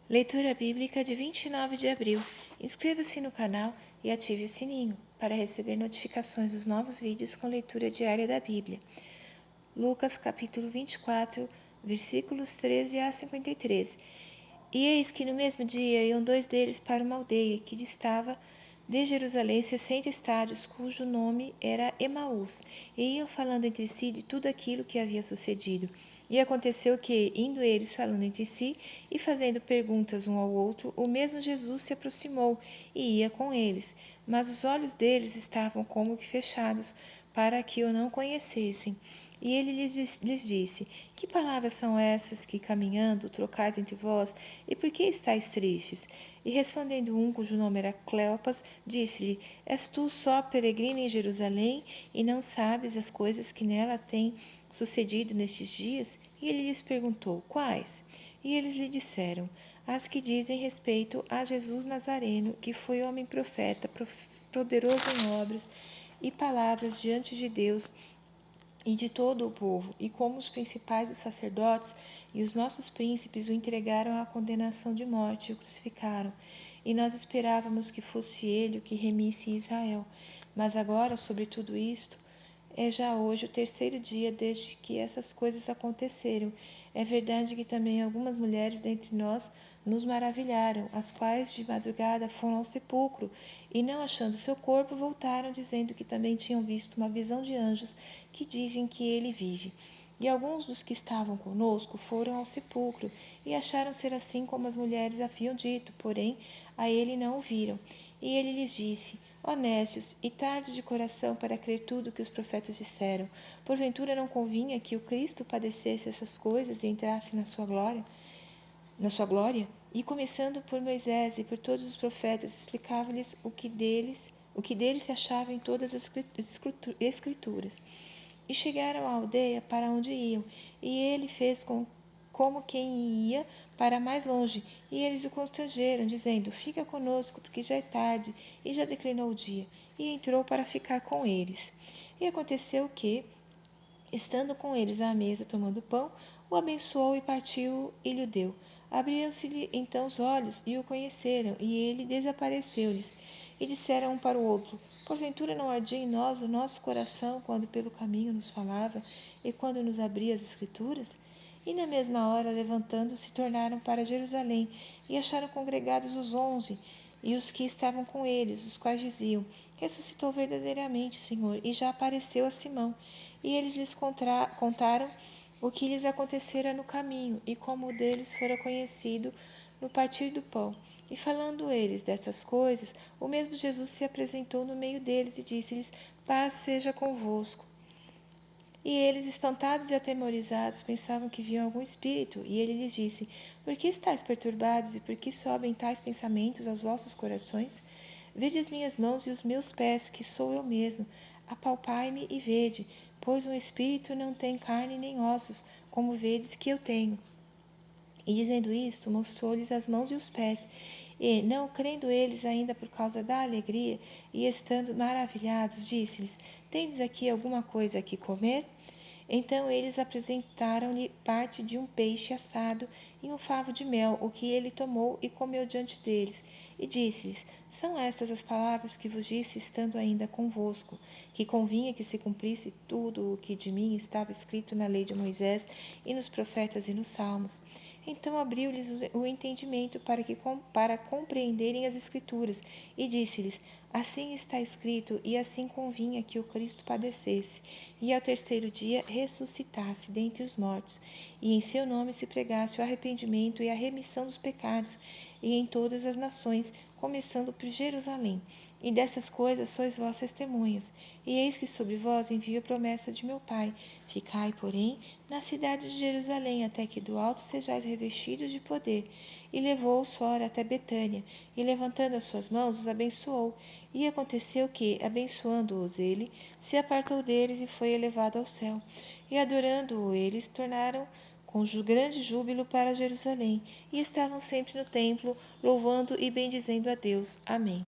Leitura bíblica de 29 de abril. Inscreva-se no canal e ative o sininho para receber notificações dos novos vídeos com leitura diária da Bíblia. Lucas capítulo 24, versículos 13 a 53. E eis que no mesmo dia iam dois deles para uma aldeia que distava de Jerusalém 60 estádios, cujo nome era Emaús, e iam falando entre si de tudo aquilo que havia sucedido. E aconteceu que, indo eles falando entre si e fazendo perguntas um ao outro, o mesmo Jesus se aproximou e ia com eles. Mas os olhos deles estavam como que fechados, para que o não conhecessem. E ele lhes disse: Que palavras são essas que, caminhando, trocais entre vós, e por que estáis tristes? E respondendo um, cujo nome era Cleopas, disse-lhe: És tu só peregrina em Jerusalém, e não sabes as coisas que nela têm sucedido nestes dias? E ele lhes perguntou: Quais? E eles lhe disseram: As que dizem respeito a Jesus Nazareno, que foi homem profeta, poderoso em obras e palavras diante de Deus e de todo o povo, e como os principais dos sacerdotes e os nossos príncipes o entregaram à condenação de morte e o crucificaram. E nós esperávamos que fosse ele o que remisse Israel. Mas agora, sobre tudo isto, é já hoje o terceiro dia desde que essas coisas aconteceram. É verdade que também algumas mulheres dentre nós nos maravilharam, as quais de madrugada foram ao sepulcro e, não achando seu corpo, voltaram dizendo que também tinham visto uma visão de anjos que dizem que ele vive. E alguns dos que estavam conosco foram ao sepulcro e acharam ser assim como as mulheres haviam dito, porém a ele não o viram. E ele lhes disse: Ó nécios, e tardos de coração para crer tudo o que os profetas disseram, porventura não convinha que o Cristo padecesse essas coisas e entrasse na sua glória? E começando por Moisés e por todos os profetas, explicava-lhes o que deles se achava em todas as escrituras. E chegaram à aldeia para onde iam, e ele fez como quem ia para mais longe, e eles o constrangeram, dizendo: Fica conosco, porque já é tarde, e já declinou o dia. E entrou para ficar com eles. E aconteceu que, estando com eles à mesa, tomando pão, o abençoou e partiu e lhe deu. Abriram-se-lhe então os olhos, e o conheceram, e ele desapareceu-lhes. E disseram um para o outro: Porventura não ardia em nós o nosso coração quando pelo caminho nos falava e quando nos abria as Escrituras? E na mesma hora, levantando-se, tornaram para Jerusalém, e acharam congregados os 11 e os que estavam com eles, os quais diziam: Ressuscitou verdadeiramente, Senhor, e já apareceu a Simão. E eles lhes contaram o que lhes acontecera no caminho, e como o deles fora conhecido no partir do pão. E falando eles destas coisas, o mesmo Jesus se apresentou no meio deles e disse-lhes: Paz seja convosco. E eles, espantados e atemorizados, pensavam que viam algum espírito. E ele lhes disse: Por que estáis perturbados e por que sobem tais pensamentos aos vossos corações? Vede as minhas mãos e os meus pés, que sou eu mesmo. Apalpai-me e vede, pois um espírito não tem carne nem ossos, como vedes que eu tenho. E dizendo isto, mostrou-lhes as mãos e os pés. E, não crendo eles ainda por causa da alegria, e estando maravilhados, disse-lhes: Tendes aqui alguma coisa que comer? Então eles apresentaram-lhe parte de um peixe assado e um favo de mel, o que ele tomou e comeu diante deles. E disse-lhes: São estas as palavras que vos disse estando ainda convosco, que convinha que se cumprisse tudo o que de mim estava escrito na lei de Moisés e nos profetas e nos salmos. Então abriu-lhes o entendimento para compreenderem as Escrituras, e disse-lhes: Assim está escrito, e assim convinha que o Cristo padecesse, e ao terceiro dia ressuscitasse dentre os mortos, e em seu nome se pregasse o arrependimento e a remissão dos pecados, e em todas as nações, começando por Jerusalém. E destas coisas sois vós testemunhas. E eis que sobre vós envio a promessa de meu Pai. Ficai, porém, na cidade de Jerusalém, até que do alto sejais revestidos de poder. E levou-os fora até Betânia, e levantando as suas mãos, os abençoou. E aconteceu que, abençoando-os ele, se apartou deles e foi elevado ao céu. E adorando-o eles, tornaram com grande júbilo para Jerusalém, e estavam sempre no templo, louvando e bendizendo a Deus. Amém.